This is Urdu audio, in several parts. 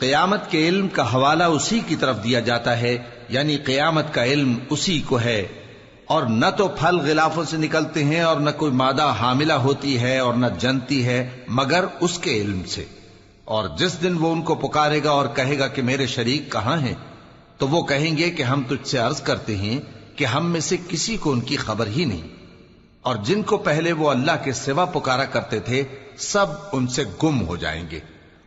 قیامت کے علم کا حوالہ اسی کی طرف دیا جاتا ہے، یعنی قیامت کا علم اسی کو ہے، اور نہ تو پھل غلافوں سے نکلتے ہیں اور نہ کوئی مادہ حاملہ ہوتی ہے اور نہ جنتی ہے مگر اس کے علم سے۔ اور جس دن وہ ان کو پکارے گا اور کہے گا کہ میرے شریک کہاں ہیں، تو وہ کہیں گے کہ ہم تجھ سے عرض کرتے ہیں کہ ہم میں سے کسی کو ان کی خبر ہی نہیں، اور جن کو پہلے وہ اللہ کے سوا پکارا کرتے تھے سب ان سے گم ہو جائیں گے،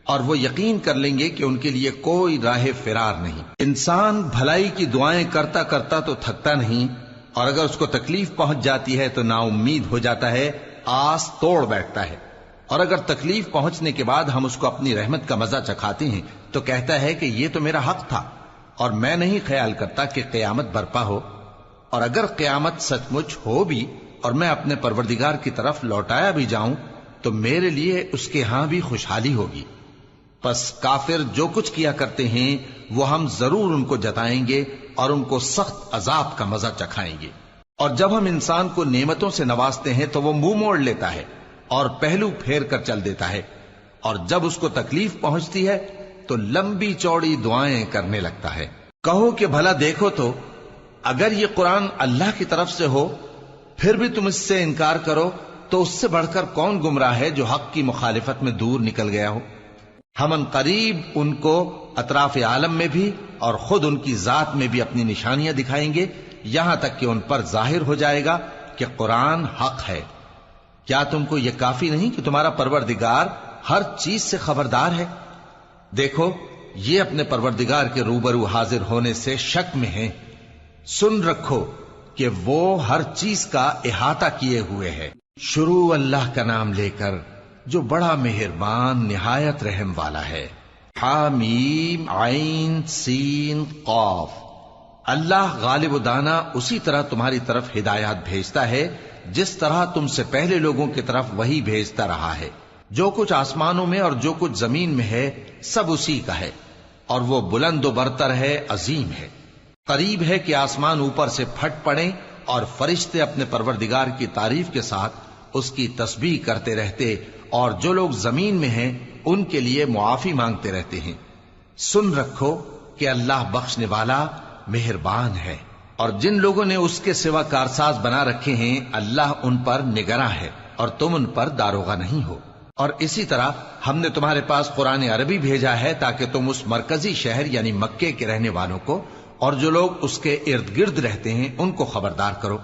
اور وہ یقین کر لیں گے کہ ان کے لیے کوئی راہ فرار نہیں۔ انسان بھلائی کی دعائیں کرتا کرتا تو تھکتا نہیں، اور اگر اس کو تکلیف پہنچ جاتی ہے تو نا امید ہو جاتا ہے، آس توڑ بیٹھتا ہے، اور اگر تکلیف پہنچنے کے بعد ہم اس کو اپنی رحمت کا مزہ چکھاتے ہیں تو کہتا ہے کہ یہ تو میرا حق تھا، اور میں نہیں خیال کرتا کہ قیامت برپا ہو۔ اور اگر قیامت سچ مچ ہو بھی اور میں اپنے پروردگار کی طرف لوٹایا بھی جاؤں تو میرے لیے اس کے ہاں بھی خوشحالی ہوگی۔ پس کافر جو کچھ کیا کرتے ہیں وہ ہم ضرور ان کو جتائیں گے اور ان کو سخت عذاب کا مزہ چکھائیں گے۔ اور جب ہم انسان کو نعمتوں سے نوازتے ہیں تو وہ منہ موڑ لیتا ہے اور پہلو پھیر کر چل دیتا ہے، اور جب اس کو تکلیف پہنچتی ہے تو لمبی چوڑی دعائیں کرنے لگتا ہے۔ کہو کہ بھلا دیکھو تو اگر یہ قرآن اللہ کی طرف سے ہو پھر بھی تم اس سے انکار کرو تو اس سے بڑھ کر کون گمراہ ہے جو حق کی مخالفت میں دور نکل گیا ہو۔ ہم ان قریب ان کو اطراف عالم میں بھی اور خود ان کی ذات میں بھی اپنی نشانیاں دکھائیں گے، یہاں تک کہ ان پر ظاہر ہو جائے گا کہ قرآن حق ہے۔ کیا تم کو یہ کافی نہیں کہ تمہارا پروردگار ہر چیز سے خبردار ہے؟ دیکھو یہ اپنے پروردگار کے روبرو حاضر ہونے سے شک میں ہیں، سن رکھو کہ وہ ہر چیز کا احاطہ کیے ہوئے ہے۔ شروع اللہ کا نام لے کر جو بڑا مہربان نہایت رحم والا ہے۔ حامیم عین سین قاف۔ اللہ غالب و دانا اسی طرح تمہاری طرف ہدایات بھیجتا ہے جس طرح تم سے پہلے لوگوں کی طرف وہی بھیجتا رہا ہے۔ جو کچھ آسمانوں میں اور جو کچھ زمین میں ہے سب اسی کا ہے، اور وہ بلند و برتر ہے، عظیم ہے۔ قریب ہے کہ آسمان اوپر سے پھٹ پڑیں اور فرشتے اپنے پروردگار کی تعریف کے ساتھ اس کی تسبیح کرتے رہتے، اور جو لوگ زمین میں ہیں ان کے لیے معافی مانگتے رہتے ہیں۔ سن رکھو کہ اللہ بخشنے والا مہربان ہے، اور جن لوگوں نے اس کے سوا کارساز بنا رکھے ہیں اللہ ان پر نگراں ہے اور تم ان پر داروغہ نہیں ہو۔ اور اسی طرح ہم نے تمہارے پاس قرآن عربی بھیجا ہے تاکہ تم اس مرکزی شہر یعنی مکے کے رہنے والوں کو اور جو لوگ اس کے ارد گرد رہتے ہیں ان کو خبردار کرو،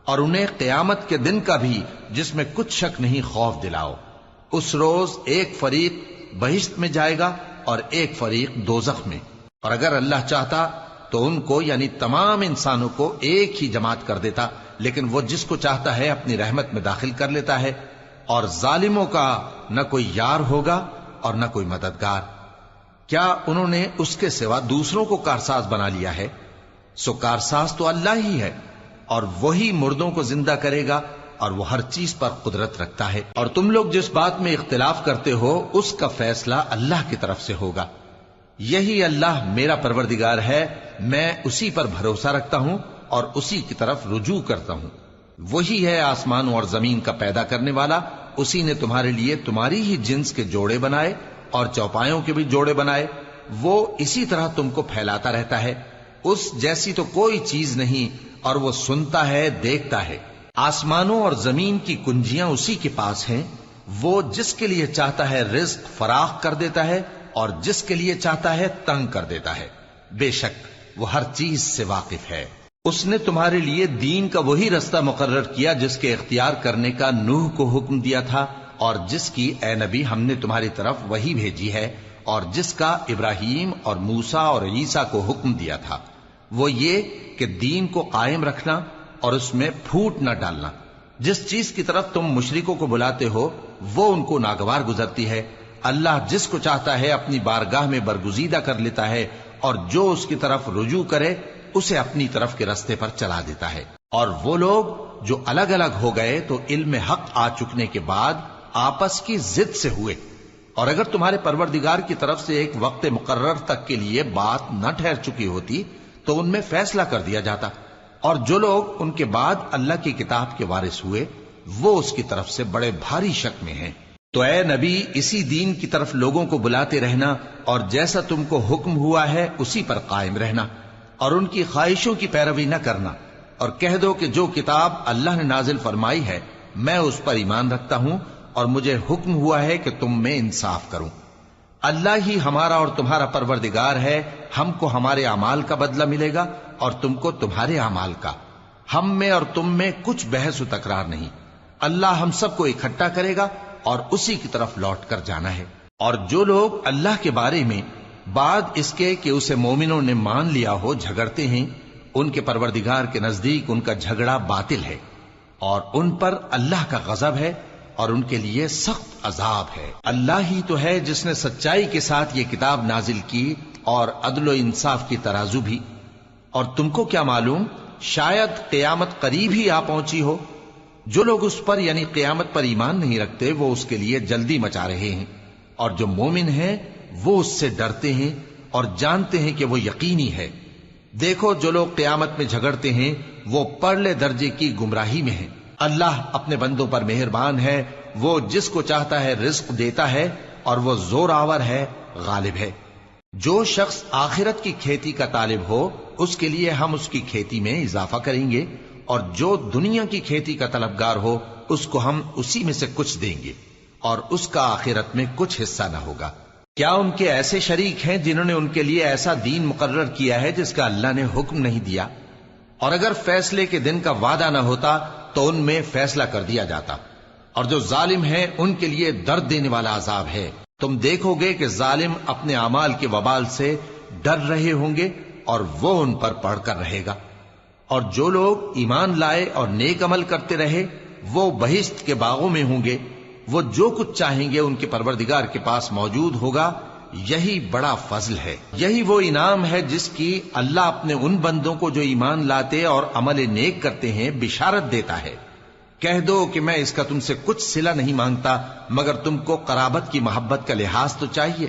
اور انہیں قیامت کے دن کا بھی جس میں کچھ شک نہیں خوف دلاؤ۔ اس روز ایک فریق بہشت میں جائے گا اور ایک فریق دوزخ میں، اور اگر اللہ چاہتا تو ان کو یعنی تمام انسانوں کو ایک ہی جماعت کر دیتا، لیکن وہ جس کو چاہتا ہے اپنی رحمت میں داخل کر لیتا ہے، اور ظالموں کا نہ کوئی یار ہوگا اور نہ کوئی مددگار۔ کیا انہوں نے اس کے سوا دوسروں کو کارساز بنا لیا ہے؟ سو کارساز تو اللہ ہی ہے، اور وہی مردوں کو زندہ کرے گا، اور وہ ہر چیز پر قدرت رکھتا ہے۔ اور تم لوگ جس بات میں اختلاف کرتے ہو اس کا فیصلہ اللہ کی طرف سے ہوگا۔ یہی اللہ میرا پروردگار ہے، میں اسی پر بھروسہ رکھتا ہوں اور اسی کی طرف رجوع کرتا ہوں۔ وہی ہے آسمانوں اور زمین کا پیدا کرنے والا، اسی نے تمہارے لیے تمہاری ہی جنس کے جوڑے بنائے اور چوپایوں کے بھی جوڑے بنائے۔ وہ اسی طرح تم کو پھیلاتا رہتا ہے، اس جیسی تو کوئی چیز نہیں، اور وہ سنتا ہے، دیکھتا ہے۔ آسمانوں اور زمین کی کنجیاں اسی کے پاس ہیں، وہ جس کے لیے چاہتا ہے رزق فراخ کر دیتا ہے اور جس کے لیے چاہتا ہے تنگ کر دیتا ہے۔ بے شک وہ ہر چیز سے واقف ہے۔ اس نے تمہارے لیے دین کا وہی رستہ مقرر کیا جس کے اختیار کرنے کا نوح کو حکم دیا تھا، اور جس کی اے نبی ہم نے تمہاری طرف وہی بھیجی ہے، اور جس کا ابراہیم اور موسیٰ اور عیسیٰ کو حکم دیا تھا، وہ یہ کہ دین کو قائم رکھنا اور اس میں پھوٹ نہ ڈالنا۔ جس چیز کی طرف تم مشرکوں کو بلاتے ہو وہ ان کو ناگوار گزرتی ہے، اللہ جس کو چاہتا ہے اپنی بارگاہ میں برگزیدہ کر لیتا ہے، اور جو اس کی طرف رجوع کرے اسے اپنی طرف کے رستے پر چلا دیتا ہے۔ اور وہ لوگ جو الگ الگ ہو گئے تو علم حق آ چکنے کے بعد آپس کی ضد سے ہوئے، اور اگر تمہارے پروردگار کی طرف سے ایک وقت مقرر تک کے لیے بات نہ ٹھہر چکی ہوتی تو ان میں فیصلہ کر دیا جاتا، اور جو لوگ ان کے بعد اللہ کی کتاب کے وارث ہوئے وہ اس کی طرف سے بڑے بھاری شک میں ہیں۔ تو اے نبی اسی دین کی طرف لوگوں کو بلاتے رہنا اور جیسا تم کو حکم ہوا ہے اسی پر قائم رہنا اور ان کی خواہشوں کی پیروی نہ کرنا، اور کہہ دو کہ جو کتاب اللہ نے نازل فرمائی ہے میں اس پر ایمان رکھتا ہوں اور مجھے حکم ہوا ہے کہ تم میں انصاف کروں۔ اللہ ہی ہمارا اور تمہارا پروردگار ہے، ہم کو ہمارے اعمال کا بدلہ ملے گا اور تم کو تمہارے اعمال کا، ہم میں اور تم میں کچھ بحث و تکرار نہیں۔ اللہ ہم سب کو اکٹھا کرے گا اور اسی کی طرف لوٹ کر جانا ہے۔ اور جو لوگ اللہ کے بارے میں بعد اس کے کہ اسے مومنوں نے مان لیا ہو جھگڑتے ہیں، ان کے پروردگار کے نزدیک ان کا جھگڑا باطل ہے اور ان پر اللہ کا غضب ہے اور ان کے لیے سخت عذاب ہے۔ اللہ ہی تو ہے جس نے سچائی کے ساتھ یہ کتاب نازل کی اور عدل و انصاف کی ترازو بھی۔ اور تم کو کیا معلوم، شاید قیامت قریب ہی آ پہنچی ہو۔ جو لوگ اس پر یعنی قیامت پر ایمان نہیں رکھتے وہ اس کے لیے جلدی مچا رہے ہیں، اور جو مومن ہیں وہ اس سے ڈرتے ہیں اور جانتے ہیں کہ وہ یقینی ہے۔ دیکھو جو لوگ قیامت میں جھگڑتے ہیں وہ پرلے درجے کی گمراہی میں ہیں۔ اللہ اپنے بندوں پر مہربان ہے، وہ جس کو چاہتا ہے رزق دیتا ہے اور وہ زور آور ہے، غالب ہے۔ جو شخص آخرت کی کھیتی کا طالب ہو اس کے لیے ہم اس کی کھیتی میں اضافہ کریں گے، اور جو دنیا کی کھیتی کا طلبگار ہو اس کو ہم اسی میں سے کچھ دیں گے اور اس کا آخرت میں کچھ حصہ نہ ہوگا۔ کیا ان کے ایسے شریک ہیں جنہوں نے ان کے لیے ایسا دین مقرر کیا ہے جس کا اللہ نے حکم نہیں دیا؟ اور اگر فیصلے کے دن کا وعدہ نہ ہوتا تو ان میں فیصلہ کر دیا جاتا، اور جو ظالم ہیں ان کے لیے درد دینے والا عذاب ہے۔ تم دیکھو گے کہ ظالم اپنے اعمال کے وبال سے ڈر رہے ہوں گے اور وہ ان پر پڑھ کر رہے گا۔ اور جو لوگ ایمان لائے اور نیک عمل کرتے رہے وہ بہشت کے باغوں میں ہوں گے، وہ جو کچھ چاہیں گے ان کے پروردگار کے پاس موجود ہوگا۔ یہی بڑا فضل ہے، یہی وہ انعام ہے جس کی اللہ اپنے ان بندوں کو جو ایمان لاتے اور عمل نیک کرتے ہیں بشارت دیتا ہے۔ کہہ دو کہ میں اس کا تم سے کچھ صلہ نہیں مانگتا مگر تم کو قرابت کی محبت کا لحاظ تو چاہیے،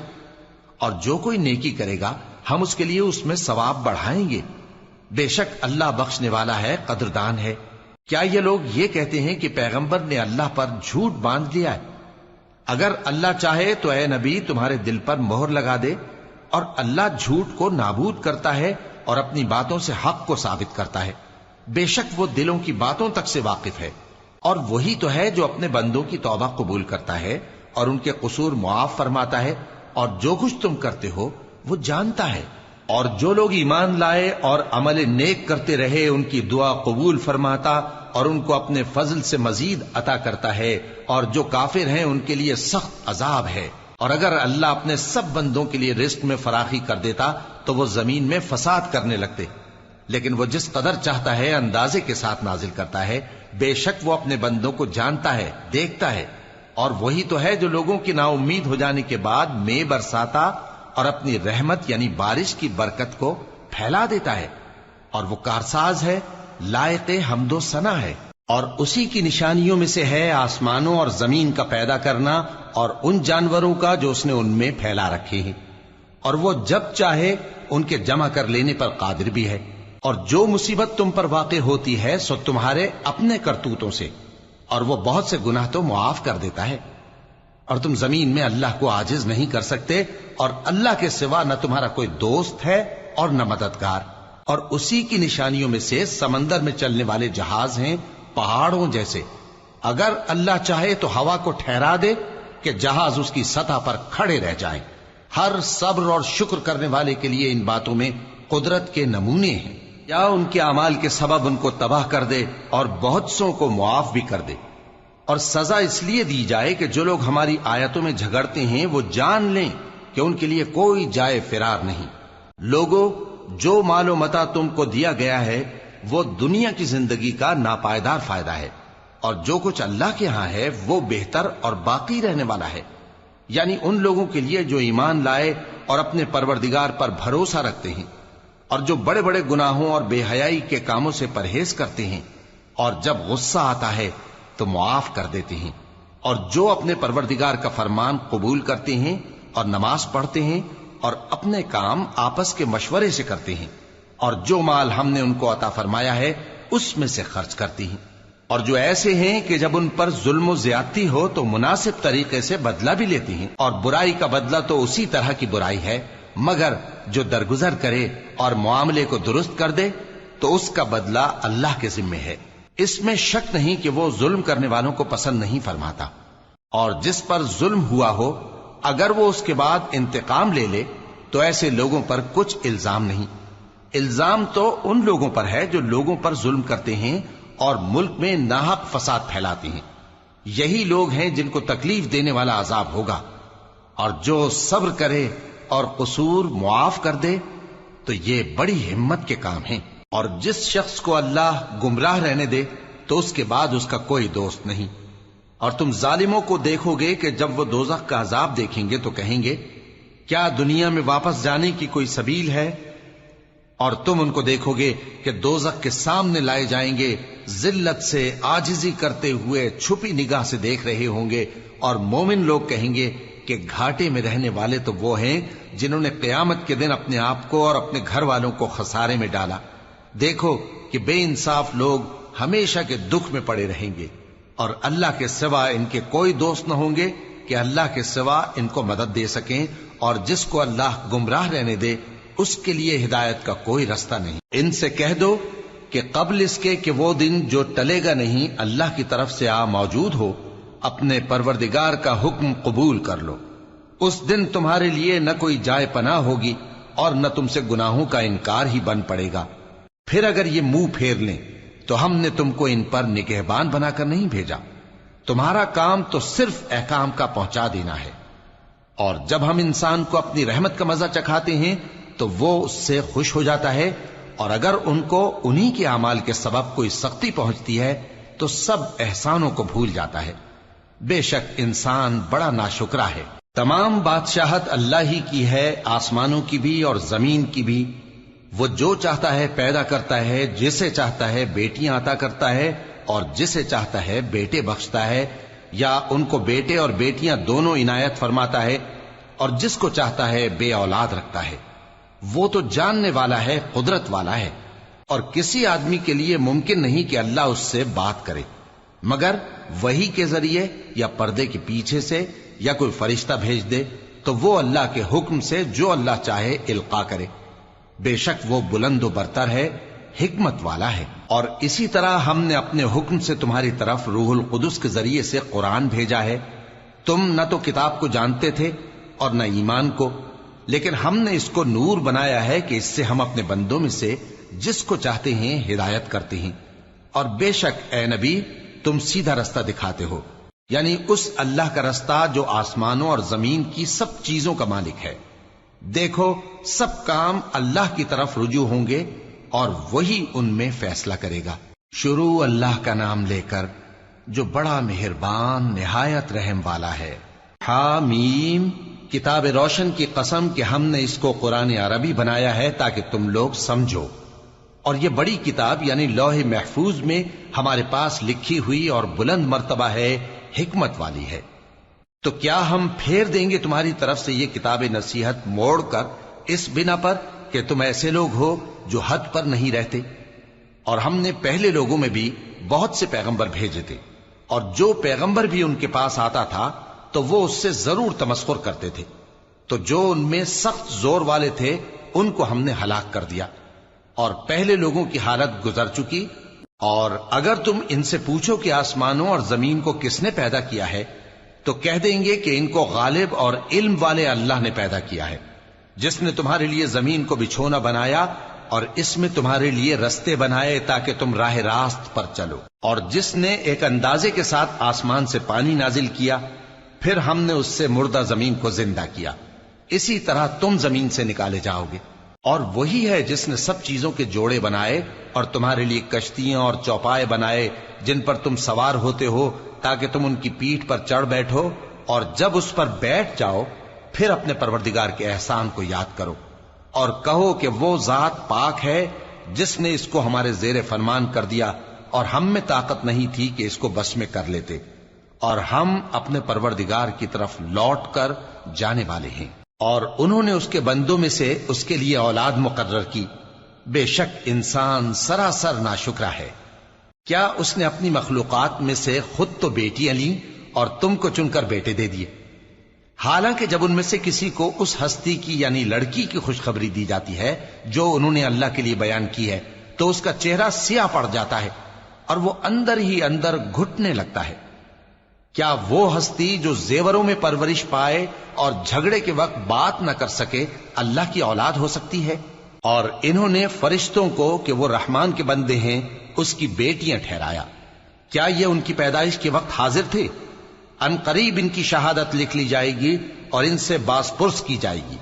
اور جو کوئی نیکی کرے گا ہم اس کے لیے اس میں ثواب بڑھائیں گے۔ بے شک اللہ بخشنے والا ہے، قدردان ہے۔ کیا یہ لوگ یہ کہتے ہیں کہ پیغمبر نے اللہ پر جھوٹ باندھ لیا ہے؟ اگر اللہ چاہے تو اے نبی تمہارے دل پر مہر لگا دے، اور اللہ جھوٹ کو نابود کرتا ہے اور اپنی باتوں سے حق کو ثابت کرتا ہے۔ بے شک وہ دلوں کی باتوں تک سے واقف ہے، اور وہی تو ہے جو اپنے بندوں کی توبہ قبول کرتا ہے اور ان کے قصور معاف فرماتا ہے، اور جو کچھ تم کرتے ہو وہ جانتا ہے۔ اور جو لوگ ایمان لائے اور عمل نیک کرتے رہے ان کی دعا قبول فرماتا اور ان کو اپنے فضل سے مزید عطا کرتا ہے، اور جو کافر ہیں ان کے لیے سخت عذاب ہے۔ اور اگر اللہ اپنے سب بندوں کے لیے رزق میں فراخی کر دیتا تو وہ زمین میں فساد کرنے لگتے، لیکن وہ جس قدر چاہتا ہے اندازے کے ساتھ نازل کرتا ہے۔ بے شک وہ اپنے بندوں کو جانتا ہے، دیکھتا ہے، اور وہی تو ہے جو لوگوں کی نا امید ہو جانے کے بعد میں برساتا اور اپنی رحمت یعنی بارش کی برکت کو پھیلا دیتا ہے، اور وہ کارساز ہے، لائق حمد و ثنا ہے۔ اور اسی کی نشانیوں میں سے ہے آسمانوں اور زمین کا پیدا کرنا اور ان جانوروں کا جو اس نے ان میں پھیلا رکھے ہیں، اور وہ جب چاہے ان کے جمع کر لینے پر قادر بھی ہے۔ اور جو مصیبت تم پر واقع ہوتی ہے سو تمہارے اپنے کرتوتوں سے، اور وہ بہت سے گناہ تو معاف کر دیتا ہے۔ اور تم زمین میں اللہ کو عاجز نہیں کر سکتے، اور اللہ کے سوا نہ تمہارا کوئی دوست ہے اور نہ مددگار۔ اور اسی کی نشانیوں میں سے سمندر میں چلنے والے جہاز ہیں پہاڑوں جیسے۔ اگر اللہ چاہے تو ہوا کو ٹھہرا دے کہ جہاز اس کی سطح پر کھڑے رہ جائیں۔ ہر صبر اور شکر کرنے والے کے لیے ان باتوں میں قدرت کے نمونے ہیں۔ یا ان کے اعمال کے سبب ان کو تباہ کر دے اور بہت سو کو معاف بھی کر دے۔ اور سزا اس لیے دی جائے کہ جو لوگ ہماری آیتوں میں جھگڑتے ہیں وہ جان لیں کہ ان کے لیے کوئی جائے فرار نہیں۔ لوگوں، جو مال و متاع تم کو دیا گیا ہے وہ دنیا کی زندگی کا ناپائیدار فائدہ ہے، اور جو کچھ اللہ کے ہاں ہے وہ بہتر اور باقی رہنے والا ہے، یعنی ان لوگوں کے لیے جو ایمان لائے اور اپنے پروردگار پر بھروسہ رکھتے ہیں، اور جو بڑے بڑے گناہوں اور بے حیائی کے کاموں سے پرہیز کرتے ہیں، اور جب غصہ آتا ہے تو معاف کر دیتے ہیں، اور جو اپنے پروردگار کا فرمان قبول کرتے ہیں اور نماز پڑھتے ہیں اور اپنے کام آپس کے مشورے سے کرتے ہیں، اور جو مال ہم نے ان کو عطا فرمایا ہے اس میں سے خرچ کرتے ہیں۔ اور جو ایسے ہیں کہ جب ان پر ظلم و زیادتی ہو تو مناسب طریقے سے بدلہ بھی لیتی ہیں، اور برائی کا بدلہ تو اسی طرح کی برائی ہے، مگر جو درگزر کرے اور معاملے کو درست کر دے تو اس کا بدلہ اللہ کے ذمے ہے۔ اس میں شک نہیں کہ وہ ظلم کرنے والوں کو پسند نہیں فرماتا، اور جس پر ظلم ہوا ہو اگر وہ اس کے بعد انتقام لے لے تو ایسے لوگوں پر کچھ الزام نہیں۔ الزام تو ان لوگوں پر ہے جو لوگوں پر ظلم کرتے ہیں اور ملک میں ناحق فساد پھیلاتے ہیں، یہی لوگ ہیں جن کو تکلیف دینے والا عذاب ہوگا۔ اور جو صبر کرے اور قصور معاف کر دے تو یہ بڑی ہمت کے کام ہیں۔ اور جس شخص کو اللہ گمراہ رہنے دے تو اس کے بعد اس کا کوئی دوست نہیں۔ اور تم ظالموں کو دیکھو گے کہ جب وہ دوزخ کا عذاب دیکھیں گے تو کہیں گے کیا دنیا میں واپس جانے کی کوئی سبیل ہے؟ اور تم ان کو دیکھو گے کہ دوزخ کے سامنے لائے جائیں گے، ذلت سے عاجزی کرتے ہوئے چھپی نگاہ سے دیکھ رہے ہوں گے، اور مومن لوگ کہیں گے کہ گھاٹے میں رہنے والے تو وہ ہیں جنہوں نے قیامت کے دن اپنے آپ کو اور اپنے گھر والوں کو خسارے میں ڈالا۔ دیکھو کہ بے انصاف لوگ ہمیشہ کے دکھ میں پڑے رہیں گے، اور اللہ کے سوا ان کے کوئی دوست نہ ہوں گے کہ اللہ کے سوا ان کو مدد دے سکیں، اور جس کو اللہ گمراہ رہنے دے اس کے لیے ہدایت کا کوئی رستہ نہیں۔ ان سے کہہ دو کہ قبل اس کے کہ وہ دن جو ٹلے گا نہیں اللہ کی طرف سے آ موجود ہو، اپنے پروردگار کا حکم قبول کر لو۔ اس دن تمہارے لیے نہ کوئی جائے پناہ ہوگی اور نہ تم سے گناہوں کا انکار ہی بن پڑے گا۔ پھر اگر یہ منہ پھیر لیں تو ہم نے تم کو ان پر نگہبان بنا کر نہیں بھیجا، تمہارا کام تو صرف احکام کا پہنچا دینا ہے۔ اور جب ہم انسان کو اپنی رحمت کا مزہ چکھاتے ہیں تو وہ اس سے خوش ہو جاتا ہے، اور اگر ان کو انہی کے اعمال کے سبب کوئی سختی پہنچتی ہے تو سب احسانوں کو بھول جاتا ہے۔ بے شک انسان بڑا ناشکرا ہے۔ تمام بادشاہت اللہ ہی کی ہے، آسمانوں کی بھی اور زمین کی بھی۔ وہ جو چاہتا ہے پیدا کرتا ہے، جسے چاہتا ہے بیٹیاں عطا کرتا ہے اور جسے چاہتا ہے بیٹے بخشتا ہے، یا ان کو بیٹے اور بیٹیاں دونوں عنایت فرماتا ہے، اور جس کو چاہتا ہے بے اولاد رکھتا ہے۔ وہ تو جاننے والا ہے، قدرت والا ہے، اور کسی آدمی کے لیے ممکن نہیں کہ اللہ اس سے بات کرے مگر وحی کے ذریعے یا پردے کے پیچھے سے، یا کوئی فرشتہ بھیج دے تو وہ اللہ کے حکم سے جو اللہ چاہے القا کرے۔ بے شک وہ بلند و برتر ہے، حکمت والا ہے۔ اور اسی طرح ہم نے اپنے حکم سے تمہاری طرف روح القدس کے ذریعے سے قرآن بھیجا ہے۔ تم نہ تو کتاب کو جانتے تھے اور نہ ایمان کو، لیکن ہم نے اس کو نور بنایا ہے کہ اس سے ہم اپنے بندوں میں سے جس کو چاہتے ہیں ہدایت کرتے ہیں۔ اور بے شک اے نبی تم سیدھا رستہ دکھاتے ہو، یعنی اس اللہ کا رستہ جو آسمانوں اور زمین کی سب چیزوں کا مالک ہے۔ دیکھو سب کام اللہ کی طرف رجوع ہوں گے اور وہی ان میں فیصلہ کرے گا۔ شروع اللہ کا نام لے کر جو بڑا مہربان نہایت رحم والا ہے۔ حامیم، کتاب روشن کی قسم کہ ہم نے اس کو قرآن عربی بنایا ہے تاکہ تم لوگ سمجھو، اور یہ بڑی کتاب یعنی لوح محفوظ میں ہمارے پاس لکھی ہوئی اور بلند مرتبہ ہے، حکمت والی ہے۔ تو کیا ہم پھیر دیں گے تمہاری طرف سے یہ کتاب نصیحت موڑ کر اس بنا پر کہ تم ایسے لوگ ہو جو حد پر نہیں رہتے؟ اور ہم نے پہلے لوگوں میں بھی بہت سے پیغمبر بھیجے تھے، اور جو پیغمبر بھی ان کے پاس آتا تھا تو وہ اس سے ضرور تمسخر کرتے تھے، تو جو ان میں سخت زور والے تھے ان کو ہم نے ہلاک کر دیا، اور پہلے لوگوں کی حالت گزر چکی۔ اور اگر تم ان سے پوچھو کہ آسمانوں اور زمین کو کس نے پیدا کیا ہے تو کہہ دیں گے کہ ان کو غالب اور علم والے اللہ نے پیدا کیا ہے، جس نے تمہارے لیے زمین کو بچھونا بنایا اور اس میں تمہارے لیے رستے بنائے تاکہ تم راہ راست پر چلو، اور جس نے ایک اندازے کے ساتھ آسمان سے پانی نازل کیا، پھر ہم نے اس سے مردہ زمین کو زندہ کیا، اسی طرح تم زمین سے نکالے جاؤ گے۔ اور وہی ہے جس نے سب چیزوں کے جوڑے بنائے اور تمہارے لیے کشتیاں اور چوپائے بنائے جن پر تم سوار ہوتے ہو تاکہ تم ان کی پیٹھ پر چڑھ بیٹھو، اور جب اس پر بیٹھ جاؤ پھر اپنے پروردگار کے احسان کو یاد کرو اور کہو کہ وہ ذات پاک ہے جس نے اس کو ہمارے زیر فرمان کر دیا اور ہم میں طاقت نہیں تھی کہ اس کو بس میں کر لیتے، اور ہم اپنے پروردگار کی طرف لوٹ کر جانے والے ہیں۔ اور انہوں نے اس کے بندوں میں سے اس کے لیے اولاد مقرر کی، بے شک انسان سراسر ناشکرا ہے۔ کیا اس نے اپنی مخلوقات میں سے خود تو بیٹیاں لیں اور تم کو چن کر بیٹے دے دیے؟ حالانکہ جب ان میں سے کسی کو اس ہستی کی یعنی لڑکی کی خوشخبری دی جاتی ہے جو انہوں نے اللہ کے لیے بیان کی ہے تو اس کا چہرہ سیاہ پڑ جاتا ہے اور وہ اندر ہی اندر گھٹنے لگتا ہے۔ کیا وہ ہستی جو زیوروں میں پرورش پائے اور جھگڑے کے وقت بات نہ کر سکے اللہ کی اولاد ہو سکتی ہے؟ اور انہوں نے فرشتوں کو کہ وہ رحمان کے بندے ہیں اس کی بیٹیاں ٹھہرایا۔ کیا یہ ان کی پیدائش کے وقت حاضر تھے؟ ان قریب ان کی شہادت لکھ لی جائے گی اور ان سے باز پرس کی جائے گی۔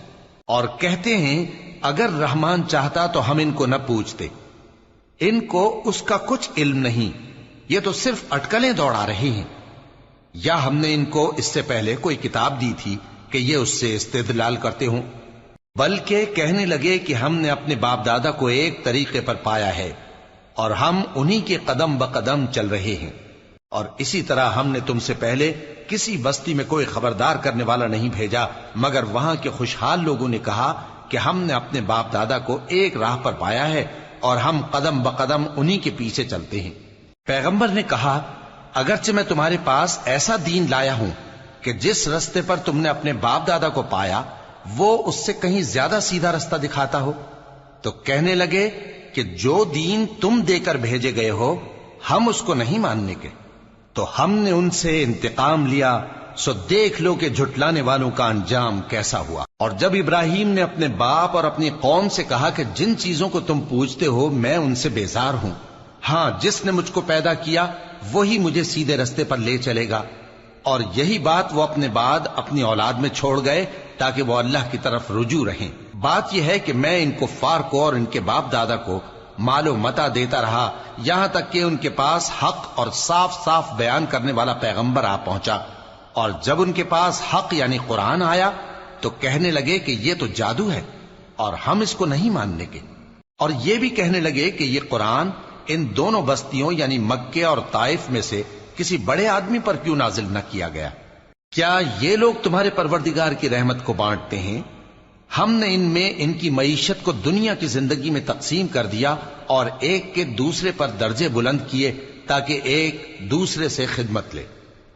اور کہتے ہیں اگر رحمان چاہتا تو ہم ان کو نہ پوچھتے، ان کو اس کا کچھ علم نہیں، یہ تو صرف اٹکلیں دوڑا رہے ہیں۔ یا ہم نے ان کو اس سے پہلے کوئی کتاب دی تھی کہ یہ اس سے استدلال کرتے ہوں؟ بلکہ کہنے لگے کہ ہم نے اپنے باپ دادا کو ایک طریقے پر پایا ہے اور ہم انہی کے قدم بقدم چل رہے ہیں، اور اسی طرح ہم نے تم سے پہلے کسی بستی میں کوئی خبردار کرنے والا نہیں بھیجا مگر وہاں کے خوشحال لوگوں نے کہا کہ ہم نے اپنے باپ دادا کو ایک راہ پر پایا ہے اور ہم قدم بقدم انہی کے پیچھے چلتے ہیں۔ پیغمبر نے کہا اگرچہ میں تمہارے پاس ایسا دین لایا ہوں کہ جس رستے پر تم نے اپنے باپ دادا کو پایا وہ اس سے کہیں زیادہ سیدھا رستہ دکھاتا ہو، تو کہنے لگے کہ جو دین تم دے کر بھیجے گئے ہو ہم اس کو نہیں ماننے کے، تو ہم نے ان سے انتقام لیا، سو دیکھ لو کہ جھٹلانے والوں کا انجام کیسا ہوا۔ اور جب ابراہیم نے اپنے باپ اور اپنی قوم سے کہا کہ جن چیزوں کو تم پوجتے ہو میں ان سے بیزار ہوں، ہاں جس نے مجھ کو پیدا کیا وہی مجھے سیدھے رستے پر لے چلے گا، اور یہی بات وہ اپنے بعد اپنی اولاد میں چھوڑ گئے تاکہ وہ اللہ کی طرف رجوع رہیں۔ بات یہ ہے کہ میں ان کفار کو اور ان کے باپ دادا کو مال و متاع دیتا رہا یہاں تک کہ ان کے پاس حق اور صاف صاف بیان کرنے والا پیغمبر آ پہنچا، اور جب ان کے پاس حق یعنی قرآن آیا تو کہنے لگے کہ یہ تو جادو ہے اور ہم اس کو نہیں ماننے کے، اور یہ بھی کہنے لگے کہ یہ قرآن ان دونوں بستیوں یعنی مکے اور طائف میں سے کسی بڑے آدمی پر کیوں نازل نہ کیا گیا؟ کیا یہ لوگ تمہارے پروردگار کی رحمت کو بانٹتے ہیں؟ ہم نے ان میں ان کی معیشت کو دنیا کی زندگی میں تقسیم کر دیا اور ایک کے دوسرے پر درجے بلند کیے تاکہ ایک دوسرے سے خدمت لے،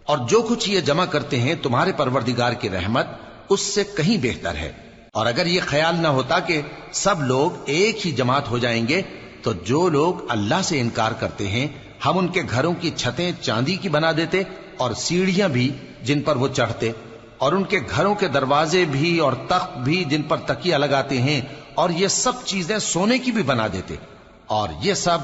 اور جو کچھ یہ جمع کرتے ہیں تمہارے پروردگار کی رحمت اس سے کہیں بہتر ہے۔ اور اگر یہ خیال نہ ہوتا کہ سب لوگ ایک ہی جماعت ہو جائیں گے تو جو لوگ اللہ سے انکار کرتے ہیں ہم ان کے گھروں کی چھتیں چاندی کی بنا دیتے اور سیڑھیاں بھی جن پر وہ چڑھتے، اور ان کے گھروں کے دروازے بھی اور تخت بھی جن پر تکیہ لگاتے ہیں، اور یہ سب چیزیں سونے کی بھی بنا دیتے، اور یہ سب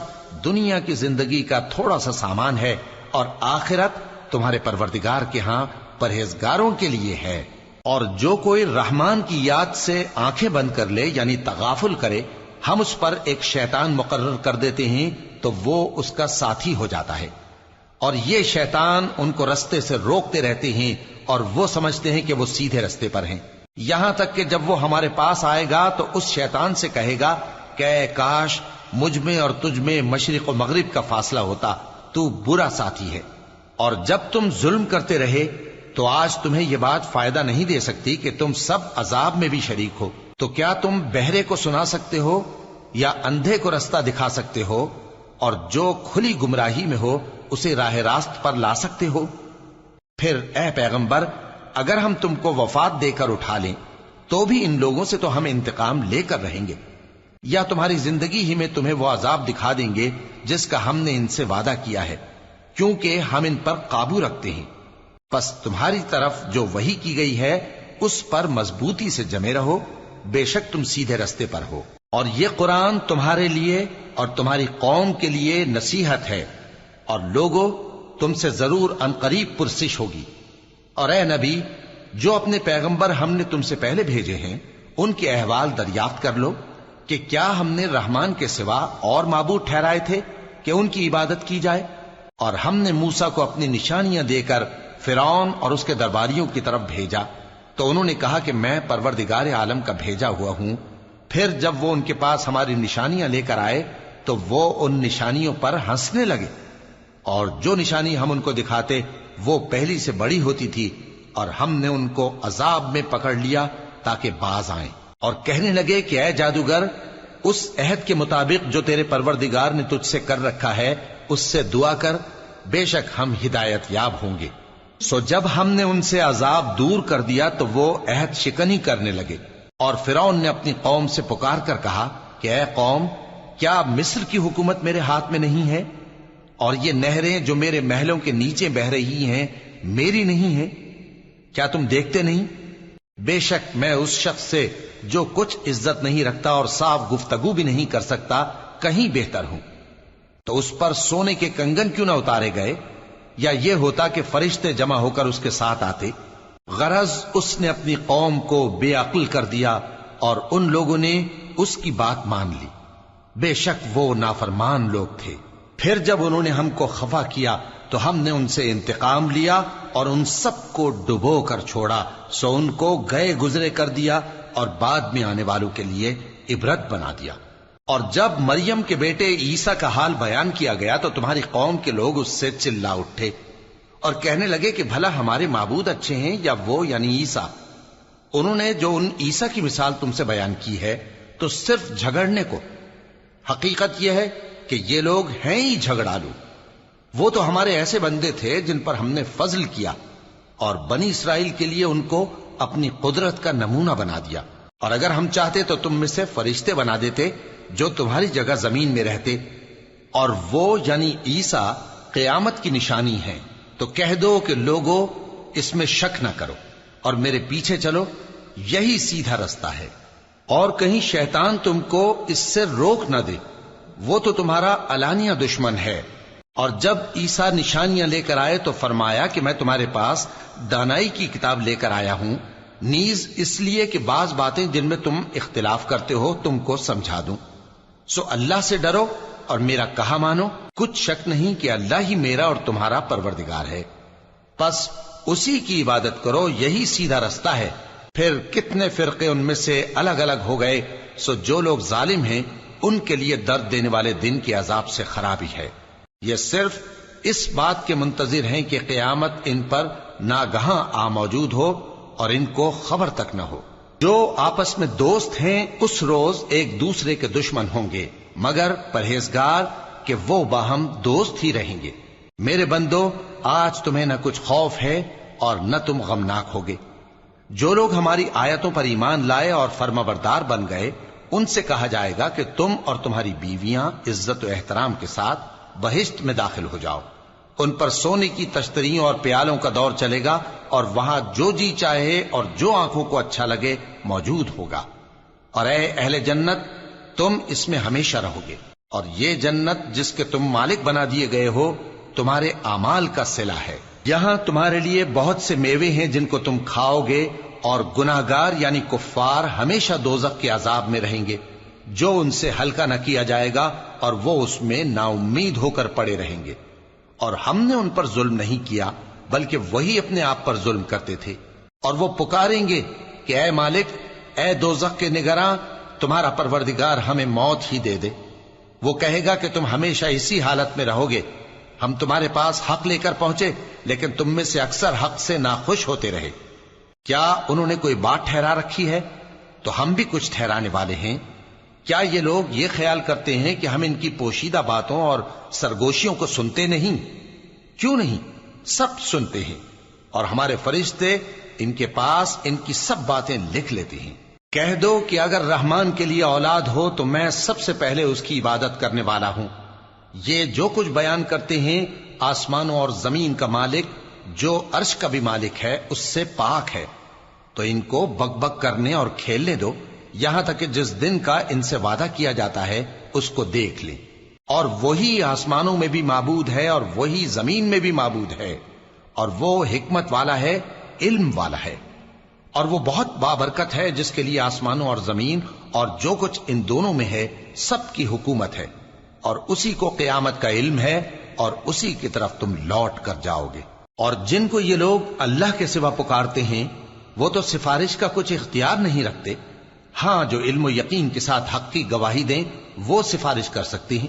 دنیا کی زندگی کا تھوڑا سا سامان ہے، اور آخرت تمہارے پروردگار کے ہاں پرہیزگاروں کے لیے ہے۔ اور جو کوئی رحمان کی یاد سے آنکھیں بند کر لے یعنی تغافل کرے ہم اس پر ایک شیطان مقرر کر دیتے ہیں تو وہ اس کا ساتھی ہو جاتا ہے، اور یہ شیطان ان کو رستے سے روکتے رہتے ہیں اور وہ سمجھتے ہیں کہ وہ سیدھے رستے پر ہیں، یہاں تک کہ جب وہ ہمارے پاس آئے گا تو اس شیطان سے کہے گا کہ اے کاش مجھ میں اور تجھ میں مشرق و مغرب کا فاصلہ ہوتا، تو برا ساتھی ہے۔ اور جب تم ظلم کرتے رہے تو آج تمہیں یہ بات فائدہ نہیں دے سکتی کہ تم سب عذاب میں بھی شریک ہو، تو کیا تم بہرے کو سنا سکتے ہو یا اندھے کو رستہ دکھا سکتے ہو، اور جو کھلی گمراہی میں ہو اسے راہ راست پر لا سکتے ہو؟ پھر اے پیغمبر اگر ہم تم کو وفات دے کر اٹھا لیں تو بھی ان لوگوں سے تو ہم انتقام لے کر رہیں گے، یا تمہاری زندگی ہی میں تمہیں وہ عذاب دکھا دیں گے جس کا ہم نے ان سے وعدہ کیا ہے، کیونکہ ہم ان پر قابو رکھتے ہیں۔ پس تمہاری طرف جو وحی کی گئی ہے اس پر مضبوطی سے جمے رہو، بے شک تم سیدھے رستے پر ہو، اور یہ قرآن تمہارے لیے اور تمہاری قوم کے لیے نصیحت ہے، اور لوگوں تم سے ضرور عنقریب پرسش ہوگی۔ اور اے نبی جو اپنے پیغمبر ہم نے تم سے پہلے بھیجے ہیں ان کے احوال دریافت کر لو کہ کیا ہم نے رحمان کے سوا اور معبود ٹھہرائے تھے کہ ان کی عبادت کی جائے؟ اور ہم نے موسیٰ کو اپنی نشانیاں دے کر فرعون اور اس کے درباریوں کی طرف بھیجا تو انہوں نے کہا کہ میں پروردگار عالم کا بھیجا ہوا ہوں۔ پھر جب وہ ان کے پاس ہماری نشانیاں لے کر آئے تو وہ ان نشانیوں پر ہنسنے لگے، اور جو نشانی ہم ان کو دکھاتے وہ پہلی سے بڑی ہوتی تھی، اور ہم نے ان کو عذاب میں پکڑ لیا تاکہ باز آئیں، اور کہنے لگے کہ اے جادوگر اس عہد کے مطابق جو تیرے پروردگار نے تجھ سے کر رکھا ہے اس سے دعا کر، بے شک ہم ہدایت یاب ہوں گے۔ سو جب ہم نے ان سے عذاب دور کر دیا تو وہ عہد شکنی کرنے لگے، اور فرعون نے اپنی قوم سے پکار کر کہا کہ اے قوم، کیا مصر کی حکومت میرے ہاتھ میں نہیں ہے؟ اور یہ نہریں جو میرے محلوں کے نیچے بہ رہی ہیں میری نہیں ہیں؟ کیا تم دیکھتے نہیں؟ بے شک میں اس شخص سے جو کچھ عزت نہیں رکھتا اور صاف گفتگو بھی نہیں کر سکتا کہیں بہتر ہوں۔ تو اس پر سونے کے کنگن کیوں نہ اتارے گئے، یا یہ ہوتا کہ فرشتے جمع ہو کر اس کے ساتھ آتے؟ غرض اس نے اپنی قوم کو بے عقل کر دیا اور ان لوگوں نے اس کی بات مان لی۔ بے شک وہ نافرمان لوگ تھے۔ پھر جب انہوں نے ہم کو خفا کیا تو ہم نے ان سے انتقام لیا اور ان سب کو ڈبو کر چھوڑا، سو ان کو گئے گزرے کر دیا اور بعد میں آنے والوں کے لیے عبرت بنا دیا۔ اور جب مریم کے بیٹے عیسیٰ کا حال بیان کیا گیا تو تمہاری قوم کے لوگ اس سے چلا اٹھے اور کہنے لگے کہ بھلا ہمارے معبود اچھے ہیں یا وہ یعنی عیسیٰ؟ انہوں نے جو ان عیسیٰ کی مثال تم سے بیان کی ہے تو صرف جھگڑنے کو۔ حقیقت یہ ہے کہ یہ لوگ ہیں ہی جھگڑالو۔ وہ تو ہمارے ایسے بندے تھے جن پر ہم نے فضل کیا، اور بنی اسرائیل کے لیے ان کو اپنی قدرت کا نمونہ بنا دیا۔ اور اگر ہم چاہتے تو تم میں سے فرشتے بنا دیتے جو تمہاری جگہ زمین میں رہتے، اور وہ یعنی عیسیٰ قیامت کی نشانی ہے۔ تو کہہ دو کہ لوگوں اس میں شک نہ کرو اور میرے پیچھے چلو، یہی سیدھا رستہ ہے، اور کہیں شیطان تم کو اس سے روک نہ دے، وہ تو تمہارا علانیہ دشمن ہے۔ اور جب عیسیٰ نشانیاں لے کر آئے تو فرمایا کہ میں تمہارے پاس دانائی کی کتاب لے کر آیا ہوں، نیز اس لیے کہ بعض باتیں جن میں تم اختلاف کرتے ہو تم کو سمجھا دوں۔ سو اللہ سے ڈرو اور میرا کہا مانو، کچھ شک نہیں کہ اللہ ہی میرا اور تمہارا پروردگار ہے، بس اسی کی عبادت کرو، یہی سیدھا رستہ ہے۔ پھر کتنے فرقے ان میں سے الگ الگ ہو گئے، سو جو لوگ ظالم ہیں ان کے لیے درد دینے والے دن کے عذاب سے خرابی ہے۔ یہ صرف اس بات کے منتظر ہیں کہ قیامت ان پر ناگہاں آ موجود ہو اور ان کو خبر تک نہ ہو۔ جو آپس میں دوست ہیں اس روز ایک دوسرے کے دشمن ہوں گے، مگر پرہیزگار کہ وہ باہم دوست ہی رہیں گے۔ میرے بندو، آج تمہیں نہ کچھ خوف ہے اور نہ تم غمناک ہوگے۔ جو لوگ ہماری آیتوں پر ایمان لائے اور فرمانبردار بن گئے، ان سے کہا جائے گا کہ تم اور تمہاری بیویاں عزت و احترام کے ساتھ بہشت میں داخل ہو جاؤ۔ ان پر سونے کی تشتریوں اور پیالوں کا دور چلے گا، اور وہاں جو جی چاہے اور جو آنکھوں کو اچھا لگے موجود ہوگا۔ اور اے اہل جنت، تم اس میں ہمیشہ رہو گے، اور یہ جنت جس کے تم مالک بنا دیے گئے ہو تمہارے اعمال کا صلہ ہے۔ یہاں تمہارے لیے بہت سے میوے ہیں جن کو تم کھاؤ گے، اور گناہگار یعنی کفار ہمیشہ دوزخ کے عذاب میں رہیں گے، جو ان سے ہلکا نہ کیا جائے گا، اور وہ اس میں نا امید ہو کر پڑے رہیں گے۔ اور ہم نے ان پر ظلم نہیں کیا بلکہ وہی اپنے آپ پر ظلم کرتے تھے۔ اور وہ پکاریں گے کہ اے مالک، اے دوزخ کے نگراں، تمہارا پروردگار ہمیں موت ہی دے دے۔ وہ کہے گا کہ تم ہمیشہ اسی حالت میں رہو گے، ہم تمہارے پاس حق لے کر پہنچے لیکن تم میں سے اکثر حق سے ناخوش ہوتے رہے۔ کیا انہوں نے کوئی بات ٹھہرا رکھی ہے؟ تو ہم بھی کچھ ٹھہرانے والے ہیں۔ کیا یہ لوگ یہ خیال کرتے ہیں کہ ہم ان کی پوشیدہ باتوں اور سرگوشیوں کو سنتے نہیں؟ کیوں نہیں، سب سنتے ہیں، اور ہمارے فرشتے ان کے پاس ان کی سب باتیں لکھ لیتے ہیں۔ کہہ دو کہ اگر رحمان کے لیے اولاد ہو تو میں سب سے پہلے اس کی عبادت کرنے والا ہوں۔ یہ جو کچھ بیان کرتے ہیں آسمانوں اور زمین کا مالک جو عرش کا بھی مالک ہے اس سے پاک ہے، تو ان کو بک بک کرنے اور کھیلنے دو، یہاں تک کہ جس دن کا ان سے وعدہ کیا جاتا ہے اس کو دیکھ لیں۔ اور وہی آسمانوں میں بھی معبود ہے اور وہی زمین میں بھی معبود ہے، اور وہ حکمت والا ہے، علم والا ہے، اور وہ بہت بابرکت ہے جس کے لیے آسمانوں اور زمین اور جو کچھ ان دونوں میں ہے سب کی حکومت ہے، اور اسی کو قیامت کا علم ہے، اور اسی کی طرف تم لوٹ کر جاؤ گے۔ اور جن کو یہ لوگ اللہ کے سوا پکارتے ہیں وہ تو سفارش کا کچھ اختیار نہیں رکھتے، ہاں جو علم و یقین کے ساتھ حق کی گواہی دیں وہ سفارش کر سکتے ہیں۔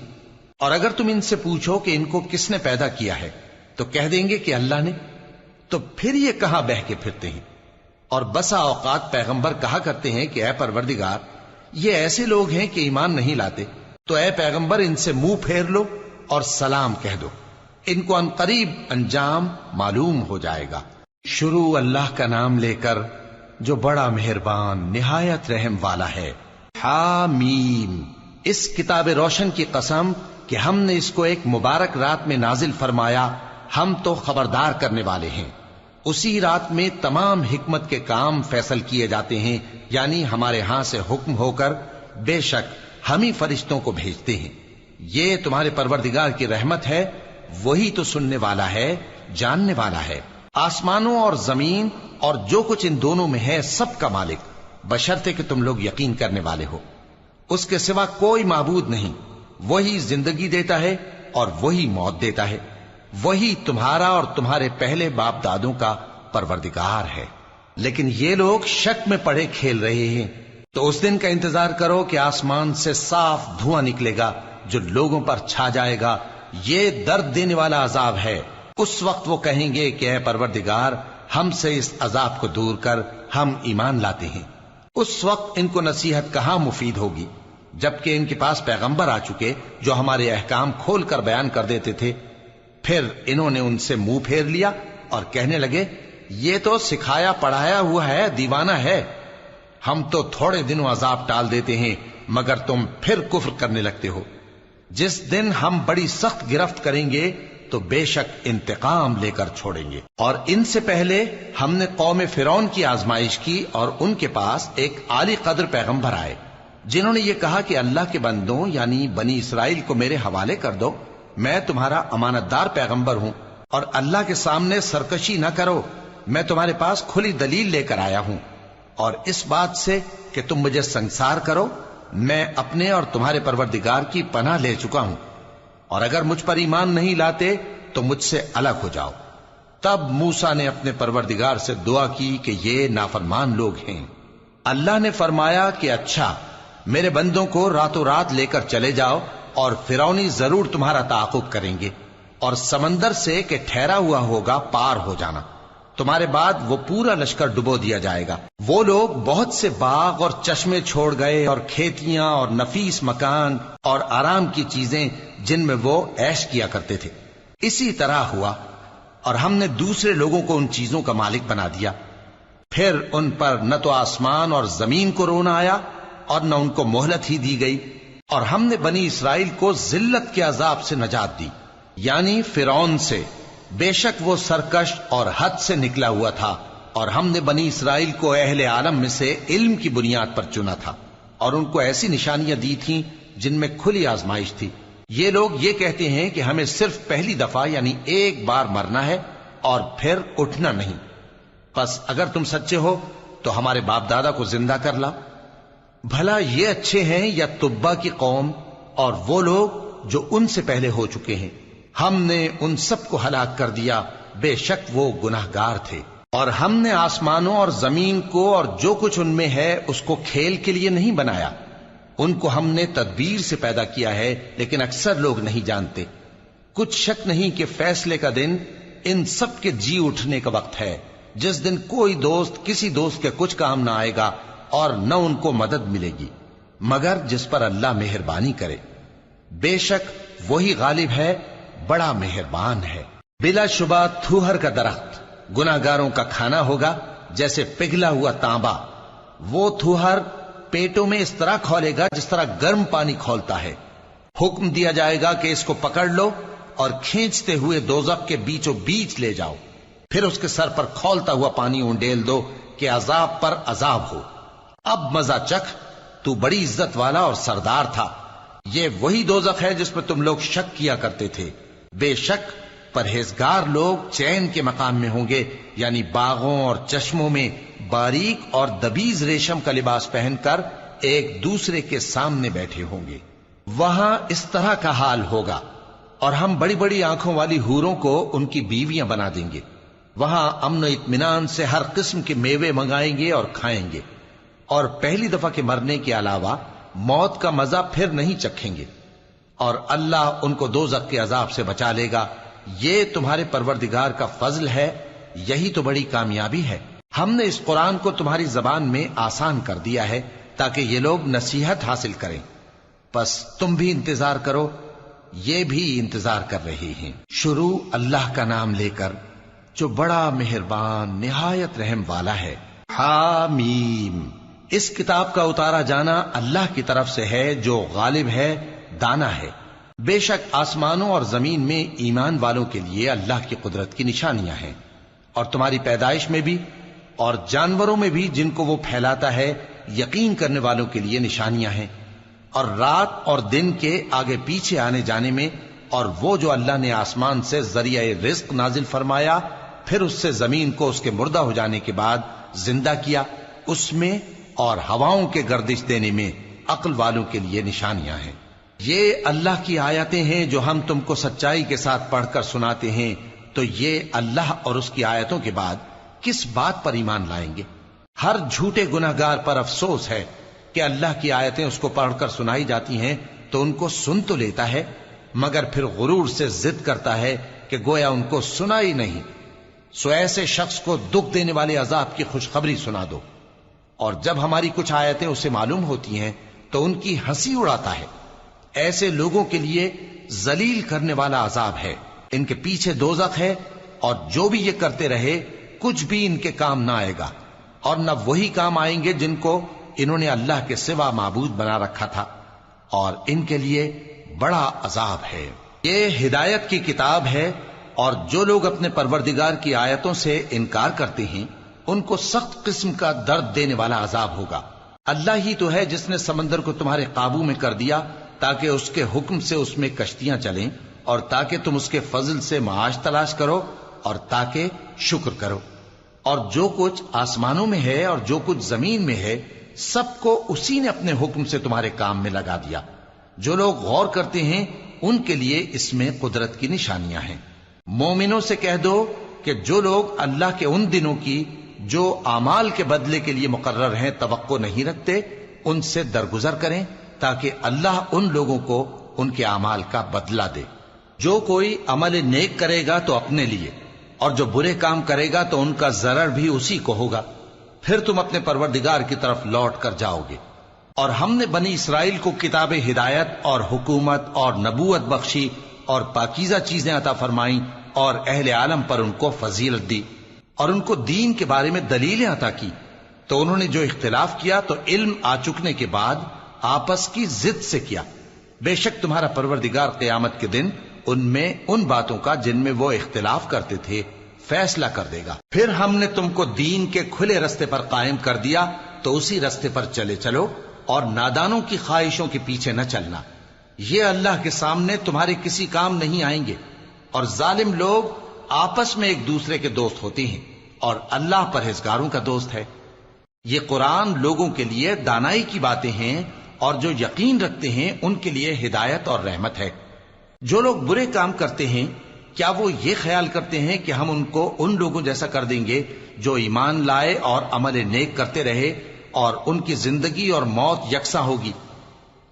اور اگر تم ان سے پوچھو کہ ان کو کس نے پیدا کیا ہے تو کہہ دیں گے کہ اللہ نے، تو پھر یہ کہاں بہہ کے پھرتے ہیں۔ اور بسا اوقات پیغمبر کہا کرتے ہیں کہ اے پروردگار، یہ ایسے لوگ ہیں کہ ایمان نہیں لاتے، تو اے پیغمبر ان سے منہ پھیر لو اور سلام کہہ دو، ان کو عنقریب انجام معلوم ہو جائے گا۔ شروع اللہ کا نام لے کر جو بڑا مہربان نہایت رحم والا ہے۔ حامیم، اس کتاب روشن کی قسم کہ ہم نے اس کو ایک مبارک رات میں نازل فرمایا، ہم تو خبردار کرنے والے ہیں۔ اسی رات میں تمام حکمت کے کام فیصل کیے جاتے ہیں، یعنی ہمارے ہاں سے حکم ہو کر بے شک ہم ہی فرشتوں کو بھیجتے ہیں۔ یہ تمہارے پروردگار کی رحمت ہے، وہی تو سننے والا ہے، جاننے والا ہے۔ آسمانوں اور زمین اور جو کچھ ان دونوں میں ہے سب کا مالک، بشرطے کہ تم لوگ یقین کرنے والے ہو۔ اس کے سوا کوئی معبود نہیں، وہی زندگی دیتا ہے اور وہی موت دیتا ہے، وہی تمہارا اور تمہارے پہلے باپ دادوں کا پروردگار ہے۔ لیکن یہ لوگ شک میں پڑے کھیل رہے ہیں۔ تو اس دن کا انتظار کرو کہ آسمان سے صاف دھواں نکلے گا جو لوگوں پر چھا جائے گا، یہ درد دینے والا عذاب ہے۔ اس وقت وہ کہیں گے کہ اے پروردگار، ہم سے اس عذاب کو دور کر، ہم ایمان لاتے ہیں۔ اس وقت ان کو نصیحت کہاں مفید ہوگی، جبکہ ان کے پاس پیغمبر آ چکے جو ہمارے احکام کھول کر بیان کر دیتے تھے۔ پھر انہوں نے ان سے منہ پھیر لیا اور کہنے لگے، یہ تو سکھایا پڑھایا ہوا ہے، دیوانہ ہے۔ ہم تو تھوڑے دنوں عذاب ٹال دیتے ہیں مگر تم پھر کفر کرنے لگتے ہو۔ جس دن ہم بڑی سخت گرفت کریں گے تو بے شک انتقام لے کر چھوڑیں گے۔ اور ان سے پہلے ہم نے قوم فرعون کی آزمائش کی اور ان کے پاس ایک عالی قدر پیغمبر آئے جنہوں نے یہ کہا کہ اللہ کے بندوں یعنی بنی اسرائیل کو میرے حوالے کر دو، میں تمہارا امانت دار پیغمبر ہوں، اور اللہ کے سامنے سرکشی نہ کرو، میں تمہارے پاس کھلی دلیل لے کر آیا ہوں، اور اس بات سے کہ تم مجھے سنسار کرو، میں اپنے اور تمہارے پروردگار کی پناہ لے چکا ہوں، اور اگر مجھ پر ایمان نہیں لاتے تو مجھ سے الگ ہو جاؤ۔ تب موسیٰ نے اپنے پروردگار سے دعا کی کہ یہ نافرمان لوگ ہیں۔ اللہ نے فرمایا کہ اچھا، میرے بندوں کو راتوں رات لے کر چلے جاؤ، اور فرعونی ضرور تمہارا تعاقب کریں گے، اور سمندر سے کہ ٹھہرا ہوا ہوگا پار ہو جانا، تمہارے بعد وہ پورا لشکر ڈبو دیا جائے گا۔ وہ لوگ بہت سے باغ اور چشمے چھوڑ گئے اور کھیتیاں اور نفیس مکان اور آرام کی چیزیں جن میں وہ عیش کیا کرتے تھے۔ اسی طرح ہوا، اور ہم نے دوسرے لوگوں کو ان چیزوں کا مالک بنا دیا۔ پھر ان پر نہ تو آسمان اور زمین کو رونا آیا اور نہ ان کو مہلت ہی دی گئی، اور ہم نے بنی اسرائیل کو ذلت کے عذاب سے نجات دی، یعنی فرعون سے، بے شک وہ سرکش اور حد سے نکلا ہوا تھا، اور ہم نے بنی اسرائیل کو اہل عالم میں سے علم کی بنیاد پر چنا تھا، اور ان کو ایسی نشانیاں دی تھیں جن میں کھلی آزمائش تھی۔ یہ لوگ یہ کہتے ہیں کہ ہمیں صرف پہلی دفعہ یعنی ایک بار مرنا ہے اور پھر اٹھنا نہیں، پس اگر تم سچے ہو تو ہمارے باپ دادا کو زندہ کر لاؤ۔ بھلا یہ اچھے ہیں یا تبا کی قوم اور وہ لوگ جو ان سے پہلے ہو چکے ہیں؟ ہم نے ان سب کو ہلاک کر دیا، بے شک وہ گناہگار تھے۔ اور ہم نے آسمانوں اور زمین کو اور جو کچھ ان میں ہے اس کو کھیل کے لیے نہیں بنایا، ان کو ہم نے تدبیر سے پیدا کیا ہے، لیکن اکثر لوگ نہیں جانتے۔ کچھ شک نہیں کہ فیصلے کا دن ان سب کے جی اٹھنے کا وقت ہے، جس دن کوئی دوست کسی دوست کے کچھ کام نہ آئے گا اور نہ ان کو مدد ملے گی مگر جس پر اللہ مہربانی کرے۔ بے شک وہی غالب ہے، بڑا مہربان ہے۔ بلا شبہ تھوہر کا درخت گناہگاروں کا کھانا ہوگا، جیسے پگھلا ہوا تانبا۔ وہ تھوہر پیٹوں میں اس طرح کھولے گا جس طرح گرم پانی کھولتا ہے۔ حکم دیا جائے گا کہ اس کو پکڑ لو اور کھینچتے ہوئے دوزخ کے بیچوں بیچ لے جاؤ، پھر اس کے سر پر کھولتا ہوا پانی اونڈیل دو کہ عذاب پر عذاب ہو۔ اب مزہ چکھ، تو بڑی عزت والا اور سردار تھا۔ یہ وہی دوزخ ہے جس میں تم لوگ شک کیا کرتے تھے۔ بے شک پرہیزگار لوگ چین کے مقام میں ہوں گے، یعنی باغوں اور چشموں میں باریک اور دبیز ریشم کا لباس پہن کر ایک دوسرے کے سامنے بیٹھے ہوں گے۔ وہاں اس طرح کا حال ہوگا، اور ہم بڑی بڑی آنکھوں والی حوروں کو ان کی بیویاں بنا دیں گے۔ وہاں امن و اطمینان سے ہر قسم کے میوے منگائیں گے اور کھائیں گے، اور پہلی دفعہ کے مرنے کے علاوہ موت کا مزہ پھر نہیں چکھیں گے، اور اللہ ان کو دوزخ کے عذاب سے بچا لے گا۔ یہ تمہارے پروردگار کا فضل ہے، یہی تو بڑی کامیابی ہے۔ ہم نے اس قرآن کو تمہاری زبان میں آسان کر دیا ہے تاکہ یہ لوگ نصیحت حاصل کریں۔ پس تم بھی انتظار کرو، یہ بھی انتظار کر رہے ہیں۔ شروع اللہ کا نام لے کر جو بڑا مہربان نہایت رحم والا ہے۔ حامیم، اس کتاب کا اتارا جانا اللہ کی طرف سے ہے جو غالب ہے، دانا ہے۔ بے شک آسمانوں اور زمین میں ایمان والوں کے لیے اللہ کی قدرت کی نشانیاں ہیں، اور تمہاری پیدائش میں بھی اور جانوروں میں بھی جن کو وہ پھیلاتا ہے یقین کرنے والوں کے لیے نشانیاں ہیں، اور رات اور دن کے آگے پیچھے آنے جانے میں، اور وہ جو اللہ نے آسمان سے ذریعہ رزق نازل فرمایا پھر اس سے زمین کو اس کے مردہ ہو جانے کے بعد زندہ کیا، اس میں اور ہواؤں کے گردش دینے میں عقل والوں کے لیے نشانیاں ہیں۔ یہ اللہ کی آیتیں ہیں جو ہم تم کو سچائی کے ساتھ پڑھ کر سناتے ہیں، تو یہ اللہ اور اس کی آیتوں کے بعد کس بات پر ایمان لائیں گے؟ ہر جھوٹے گناہگار پر افسوس ہے کہ اللہ کی آیتیں اس کو پڑھ کر سنائی جاتی ہیں تو ان کو سن تو لیتا ہے، مگر پھر غرور سے ضد کرتا ہے کہ گویا ان کو سنا ہی نہیں۔ سو ایسے شخص کو دکھ دینے والے عذاب کی خوشخبری سنا دو، اور جب ہماری کچھ آیتیں اسے معلوم ہوتی ہیں تو ان کی ہنسی اڑاتا ہے۔ ایسے لوگوں کے لیے ذلیل کرنے والا عذاب ہے، ان کے پیچھے دوزخ ہے، اور جو بھی یہ کرتے رہے کچھ بھی ان کے کام نہ آئے گا، اور نہ وہی کام آئیں گے جن کو انہوں نے اللہ کے سوا معبود بنا رکھا تھا، اور ان کے لیے بڑا عذاب ہے۔ یہ ہدایت کی کتاب ہے، اور جو لوگ اپنے پروردگار کی آیتوں سے انکار کرتے ہیں ان کو سخت قسم کا درد دینے والا عذاب ہوگا۔ اللہ ہی تو ہے جس نے سمندر کو تمہارے قابو میں کر دیا تاکہ اس کے حکم سے اس میں کشتیاں چلیں، اور تاکہ تم اس کے فضل سے معاش تلاش کرو، اور تاکہ شکر کرو۔ اور جو کچھ آسمانوں میں ہے اور جو کچھ زمین میں ہے سب کو اسی نے اپنے حکم سے تمہارے کام میں لگا دیا۔ جو لوگ غور کرتے ہیں ان کے لیے اس میں قدرت کی نشانیاں ہیں۔ مومنوں سے کہہ دو کہ جو لوگ اللہ کے ان دنوں کی جو اعمال کے بدلے کے لیے مقرر ہیں توقع نہیں رکھتے، ان سے درگزر کریں تاکہ اللہ ان لوگوں کو ان کے اعمال کا بدلہ دے۔ جو کوئی عمل نیک کرے گا تو اپنے لیے، اور جو برے کام کرے گا تو ان کا ضرر بھی اسی کو ہوگا، پھر تم اپنے پروردگار کی طرف لوٹ کر جاؤ گے۔ اور ہم نے بنی اسرائیل کو کتاب ہدایت اور حکومت اور نبوت بخشی اور پاکیزہ چیزیں عطا فرمائیں، اور اہل عالم پر ان کو فضیلت دی، اور ان کو دین کے بارے میں دلیلیں عطا کی، تو انہوں نے جو اختلاف کیا تو علم آ چکنے کے بعد آپس کی ضد سے کیا۔ بے شک تمہارا پروردگار قیامت کے دن ان میں ان باتوں کا جن میں وہ اختلاف کرتے تھے فیصلہ کر دے گا۔ پھر ہم نے تم کو دین کے کھلے رستے پر قائم کر دیا تو اسی رستے پر چلے چلو، اور نادانوں کی خواہشوں کے پیچھے نہ چلنا، یہ اللہ کے سامنے تمہارے کسی کام نہیں آئیں گے۔ اور ظالم لوگ آپس میں ایک دوسرے کے دوست ہوتے ہیں، اور اللہ پرہیزگاروں کا دوست ہے۔ یہ قرآن لوگوں کے لیے دانائی کی باتیں ہیں، اور جو یقین رکھتے ہیں ان کے لیے ہدایت اور رحمت ہے۔ جو لوگ برے کام کرتے ہیں کیا وہ یہ خیال کرتے ہیں کہ ہم ان کو ان لوگوں جیسا کر دیں گے جو ایمان لائے اور عمل نیک کرتے رہے اور ان کی زندگی اور موت یکساں ہوگی؟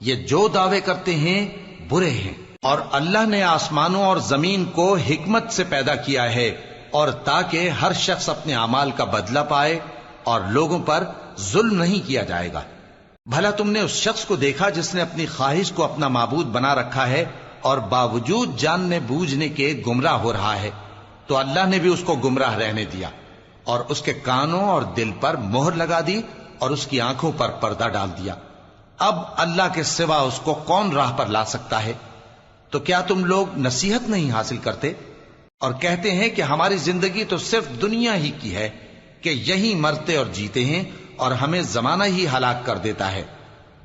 یہ جو دعوے کرتے ہیں برے ہیں۔ اور اللہ نے آسمانوں اور زمین کو حکمت سے پیدا کیا ہے، اور تاکہ ہر شخص اپنے اعمال کا بدلہ پائے، اور لوگوں پر ظلم نہیں کیا جائے گا۔ بھلا تم نے اس شخص کو دیکھا جس نے اپنی خواہش کو اپنا معبود بنا رکھا ہے اور باوجود جاننے بوجھنے کے گمراہ ہو رہا ہے؟ تو اللہ نے بھی اس کو گمراہ رہنے دیا، اور اس کے کانوں اور دل پر مہر لگا دی، اور اس کی آنکھوں پر پردہ ڈال دیا۔ اب اللہ کے سوا اس کو کون راہ پر لا سکتا ہے؟ تو کیا تم لوگ نصیحت نہیں حاصل کرتے اور کہتے ہیں کہ ہماری زندگی تو صرف دنیا ہی کی ہے، کہ یہی مرتے اور جیتے ہیں، اور ہمیں زمانہ ہی ہلاک کر دیتا ہے،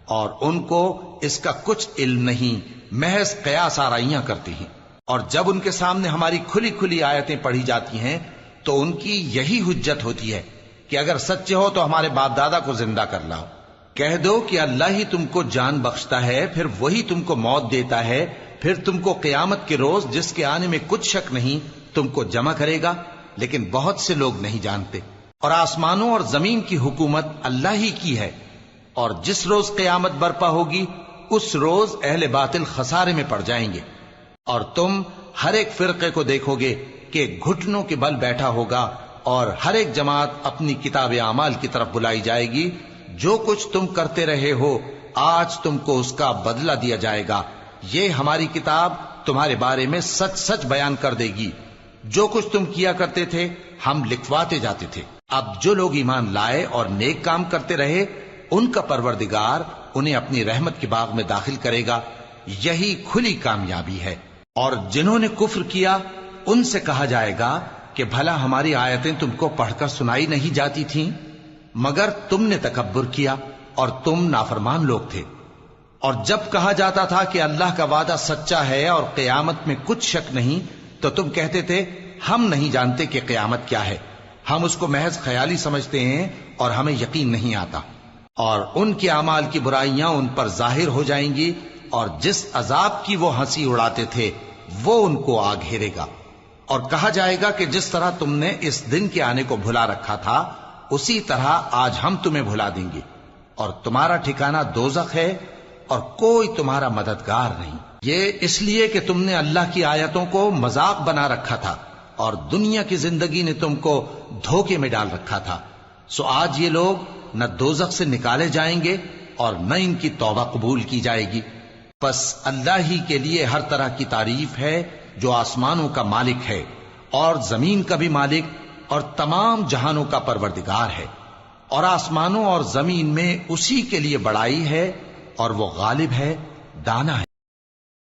اور ان کو اس کا کچھ علم نہیں، محض قیاس آرائیاں کرتی ہیں۔ اور جب ان کے سامنے ہماری کھلی کھلی آیتیں پڑھی جاتی ہیں تو ان کی یہی حجت ہوتی ہے کہ اگر سچے ہو تو ہمارے باپ دادا کو زندہ کر لاؤ۔ کہہ دو کہ اللہ ہی تم کو جان بخشتا ہے، پھر وہی تم کو موت دیتا ہے، پھر تم کو قیامت کے روز جس کے آنے میں کچھ شک نہیں تم کو جمع کرے گا، لیکن بہت سے لوگ نہیں جانتے۔ اور آسمانوں اور زمین کی حکومت اللہ ہی کی ہے، اور جس روز قیامت برپا ہوگی اس روز اہل باطل خسارے میں پڑ جائیں گے۔ اور تم ہر ایک فرقے کو دیکھو گے کہ گھٹنوں کے بل بیٹھا ہوگا، اور ہر ایک جماعت اپنی کتاب اعمال کی طرف بلائی جائے گی۔ جو کچھ تم کرتے رہے ہو آج تم کو اس کا بدلہ دیا جائے گا، یہ ہماری کتاب تمہارے بارے میں سچ سچ بیان کر دے گی. جو کچھ تم کیا کرتے تھے ہم لکھواتے جاتے تھے. اب جو لوگ ایمان لائے اور نیک کام کرتے رہے ان کا پروردگار انہیں اپنی رحمت کے باغ میں داخل کرے گا. یہی کھلی کامیابی ہے. اور جنہوں نے کفر کیا ان سے کہا جائے گا کہ بھلا ہماری آیتیں تم کو پڑھ کر سنائی نہیں جاتی تھیں؟ مگر تم نے تکبر کیا اور تم نافرمان لوگ تھے. اور جب کہا جاتا تھا کہ اللہ کا وعدہ سچا ہے اور قیامت میں کچھ شک نہیں تو تم کہتے تھے ہم نہیں جانتے کہ قیامت کیا ہے، ہم اس کو محض خیالی سمجھتے ہیں اور ہمیں یقین نہیں آتا. اور ان کے اعمال کی برائیاں ان پر ظاہر ہو جائیں گی اور جس عذاب کی وہ ہنسی اڑاتے تھے وہ ان کو آ گھیرے گا. اور کہا جائے گا کہ جس طرح تم نے اس دن کے آنے کو بھلا رکھا تھا اسی طرح آج ہم تمہیں بھلا دیں گے، اور تمہارا ٹھکانہ دوزخ ہے اور کوئی تمہارا مددگار نہیں. یہ اس لیے کہ تم نے اللہ کی آیتوں کو مذاق بنا رکھا تھا اور دنیا کی زندگی نے تم کو دھوکے میں ڈال رکھا تھا. سو آج یہ لوگ نہ دوزخ سے نکالے جائیں گے اور نہ ان کی توبہ قبول کی جائے گی. پس اللہ ہی کے لیے ہر طرح کی تعریف ہے جو آسمانوں کا مالک ہے اور زمین کا بھی مالک اور تمام جہانوں کا پروردگار ہے. اور آسمانوں اور زمین میں اسی کے لیے بڑائی ہے اور وہ غالب ہے، دانا ہے.